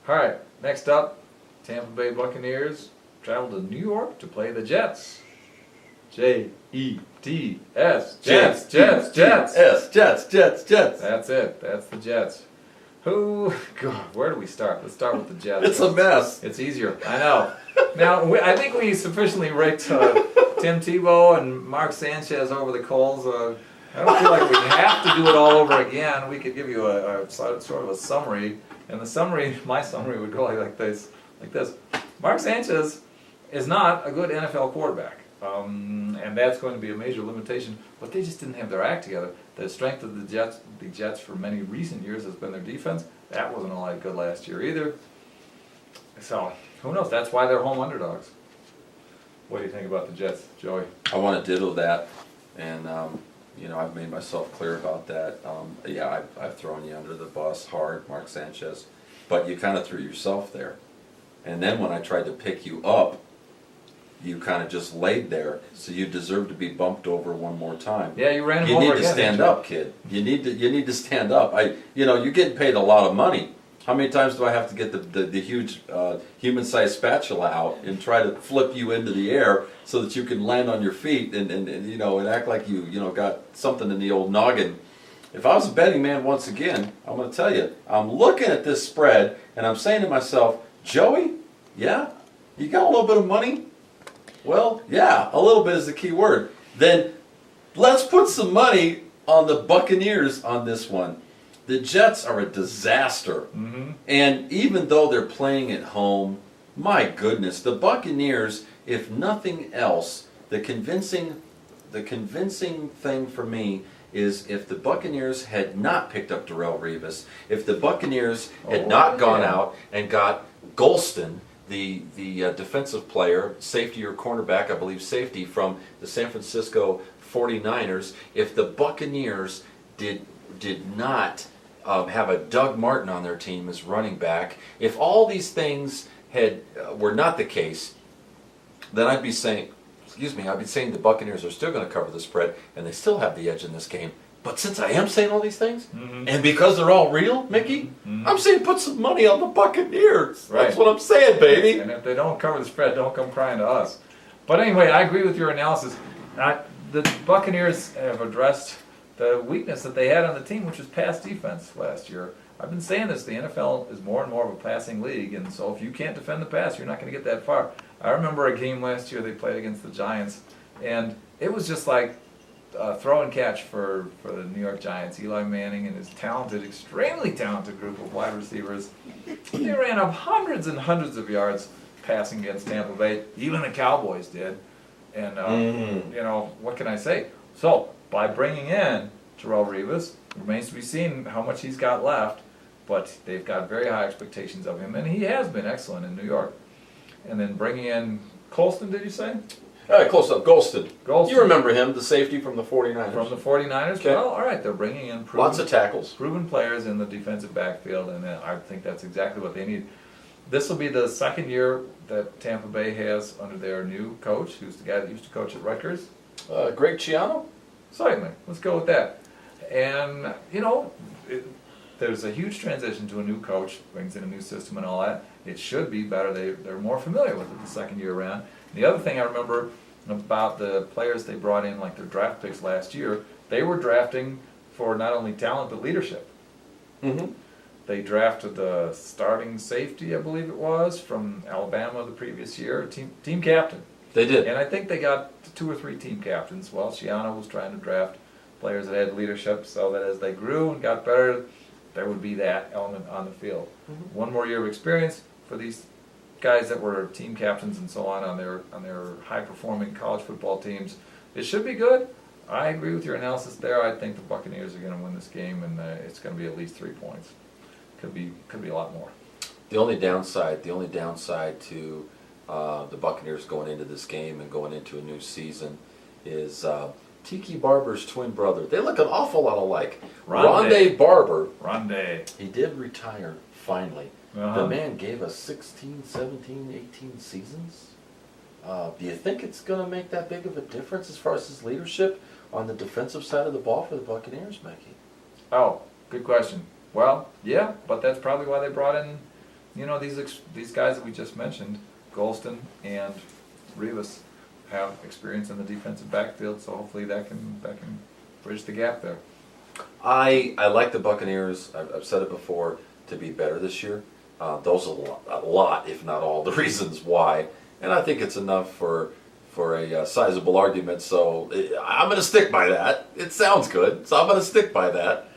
All right, next up, Tampa Bay Buccaneers travel to New York to play the Jets. Jets, Jets, Jets, Jets. Jets. That's it. That's the Jets. God, where do we start? Let's start with the Jets. It's a mess. It's easier. I know. Now, I think we sufficiently raked Tim Tebow and Mark Sanchez over the coals. I don't feel like we have to do it all over again. We could give you a sort of a summary, and the summary, my summary, would go like this. Mark Sanchez is not a good NFL quarterback, and that's going to be a major limitation. But they just didn't have their act together. The strength of the Jets for many recent years has been their defense. That wasn't all that good last year either. So who knows? That's why they're home underdogs. What do you think about the Jets, Joey? I want to ditto that, and I've made myself clear about that. I've thrown you under the bus hard, Mark Sanchez, but you kind of threw yourself there. And then when I tried to pick you up, you kind of just laid there, so you deserve to be bumped over one more time. Yeah, you ran him You over need to again, stand didn't you? up, kid. You need to stand up. You're getting paid a lot of money. How many times do I have to get the huge human-sized spatula out and try to flip you into the air so that you can land on your feet and act like you got something in the old noggin? If I was a betting man once again, I'm going to tell you, I'm looking at this spread and I'm saying to myself, Joey, yeah, you got a little bit of money? Well, yeah, a little bit is the key word. Then let's put some money on the Buccaneers on this one. The Jets are a disaster. Mm-hmm. And even though they're playing at home, my goodness, the Buccaneers, if nothing else, the convincing thing for me is if the Buccaneers had not picked up Darrelle Revis, if the Buccaneers had not gone out and got Golston, the defensive player, safety or cornerback, I believe safety, from the San Francisco 49ers, if the Buccaneers did not have a Doug Martin on their team as running back, if all these things were not the case, then I'd be saying the Buccaneers are still going to cover the spread, and they still have the edge in this game. But since I am saying all these things, and because they're all real, Mickey, I'm saying put some money on the Buccaneers. Right. That's what I'm saying, baby. And if they don't cover the spread, don't come crying to us. But anyway, I agree with your analysis. The Buccaneers have addressed the weakness that they had on the team, which was pass defense last year. I've been saying this, the NFL is more and more of a passing league, and so if you can't defend the pass, you're not going to get that far. I remember a game last year they played against the Giants, and it was just like throw and catch for the New York Giants. Eli Manning and his extremely talented group of wide receivers, they ran up hundreds and hundreds of yards passing against Tampa Bay. Even the Cowboys did. And, what can I say? So, by bringing in Darrelle Revis, it remains to be seen how much he's got left, but they've got very high expectations of him, and he has been excellent in New York. And then bringing in Colston, did you say? Close up, Golston. Golston. You remember him, the safety from the 49ers. From the 49ers? Okay. Well, all right, they're bringing in Lots of tackles. proven players in the defensive backfield, and I think that's exactly what they need. This will be the second year that Tampa Bay has under their new coach, who's the guy that used to coach at Rutgers. Greg Schiano? Certainly. Let's go with that. And, there's a huge transition to a new coach, brings in a new system and all that. It should be better. They're more familiar with it the second year around. The other thing I remember about the players they brought in, like their draft picks last year, they were drafting for not only talent but leadership. Mm-hmm. They drafted the starting safety, I believe it was, from Alabama the previous year, team captain. They did. And I think they got 2 or 3 team captains. Well, Schiano was trying to draft players that had leadership so that as they grew and got better, there would be that element on the field. Mm-hmm. One more year of experience for these guys that were team captains and so on their high-performing college football teams. It should be good. I agree with your analysis there. I think the Buccaneers are going to win this game, and it's going to be at least 3 points. Could be a lot more. The only downside to the Buccaneers going into this game and going into a new season is Tiki Barber's twin brother. They look an awful lot alike. Rondé Barber. Rondé. He did retire finally. Uh-huh. The man gave us 16, 17, 18 seasons. Do you think it's going to make that big of a difference as far as his leadership on the defensive side of the ball for the Buccaneers, Mickey? Oh, good question. Well, yeah, but that's probably why they brought in these guys that we just mentioned, Golston and Rivas, have experience in the defensive backfield, so hopefully that can bridge the gap there. I like the Buccaneers. I've said it before, to be better this year. Those are a lot, if not all, the reasons why, and I think it's enough for a sizable argument. So I'm going to stick by that. It sounds good, so I'm going to stick by that.